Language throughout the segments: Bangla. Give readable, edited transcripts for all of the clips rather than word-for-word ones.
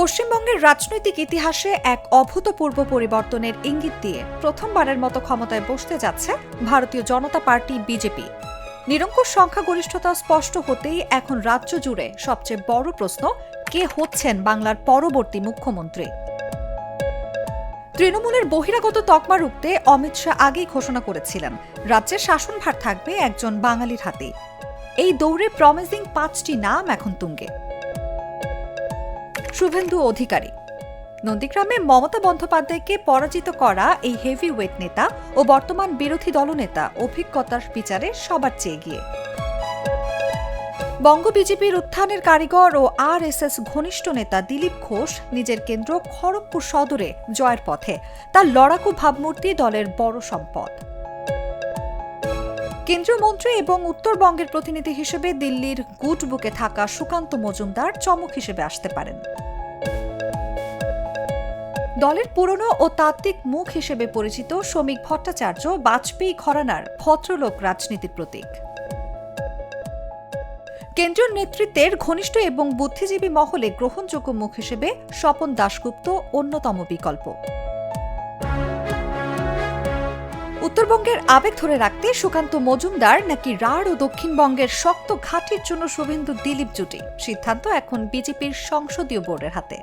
পশ্চিমবঙ্গের রাজনৈতিক ইতিহাসে এক অভূতপূর্ব পরিবর্তনের ইঙ্গিত দিয়ে প্রথমবারের মতো ক্ষমতায় বসতে যাচ্ছে ভারতীয় জনতা পার্টি বিজেপি। নিরঙ্কুশ সংখ্যাগরিষ্ঠতা স্পষ্ট হতেই এখন রাজ্য জুড়ে সবচেয়ে বড় প্রশ্ন, কে হচ্ছেন বাংলার পরবর্তী মুখ্যমন্ত্রী। তৃণমূলের বহিরাগত তকমা রুখতে অমিত শাহ আগেই ঘোষণা করেছিলেন রাজ্যের শাসনভার থাকবে একজন বাঙালির হাতে। এই দৌড়ে প্রমিজিং 5টি নাম এখন তুঙ্গে। শুভেন্দু অধিকারী। নন্দীগ্রামে মমতা বন্দ্যোপাধ্যায়কে পরাজিত করা এই হেভিওয়েট নেতা ও বর্তমান বিরোধী দলনেতা অভিজ্ঞতার বিচারে সবার চেয়ে এগিয়ে। বঙ্গ বিজেপির উত্থানের কারিগর ও আরএসএস ঘনিষ্ঠ নেতা দিলীপ ঘোষ নিজের কেন্দ্র খড়গপুর সদরে জয়ের পথে। তার লড়াকু ভাবমূর্তি দলের বড় সম্পদ। কেন্দ্রীয় মন্ত্রী এবং উত্তরবঙ্গের প্রতিনিধি হিসেবে দিল্লির গুড বুকে থাকা সুকান্ত মজুমদার চমক হিসেবে আসতে পারেন। দলের পুরনো ও তাত্ত্বিক মুখ হিসেবে পরিচিত শ্রমিক ভট্টাচার্য বাজপেয়ী ঘরানার ভদ্রলোক রাজনীতির প্রতীক। কেন্দ্রীয় নেতৃত্বের ঘনিষ্ঠ এবং বুদ্ধিজীবী মহলে গ্রহণযোগ্য মুখ হিসেবে স্বপন দাশগুপ্ত অন্যতম বিকল্প। উত্তরবঙ্গের আবেগ ধরে রাখতে সুকান্ত মজুমদার নাকি রাঢ় ও দক্ষিণবঙ্গের শক্ত ঘাঁটির জন্য শুভেন্দু দিলীপ জুটি, সিদ্ধান্ত এখন বিজেপির সংসদীয় বোর্ডের হাতে।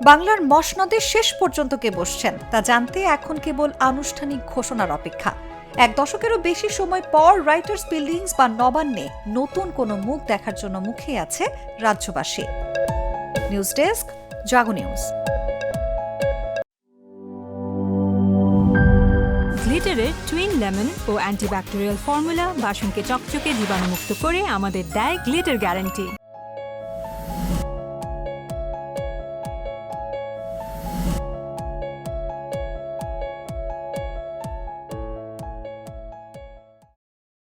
বাংলার মসনদে শেষ পর্যন্ত কে বসছেন তা জানতে এখন কেবল আনুষ্ঠানিক ঘোষণার অপেক্ষা। এক দশকেরও বেশি সময় পর রাইটার্স বিল্ডিংস বা নবান্নে নতুন কোনো মুখ দেখার জন্য মুখিয়ে আছে রাজ্যবাসী। নিউজ ডেস্ক, জাগো নিউজ। গ্লিটারের টুইন লেমন ও অ্যান্টিব্যাকটেরিয়াল ফর্মুলা বাসনকে চকচকে জীবাণুমুক্ত করে আমাদের দেয় গ্লিটার গ্যারান্টি।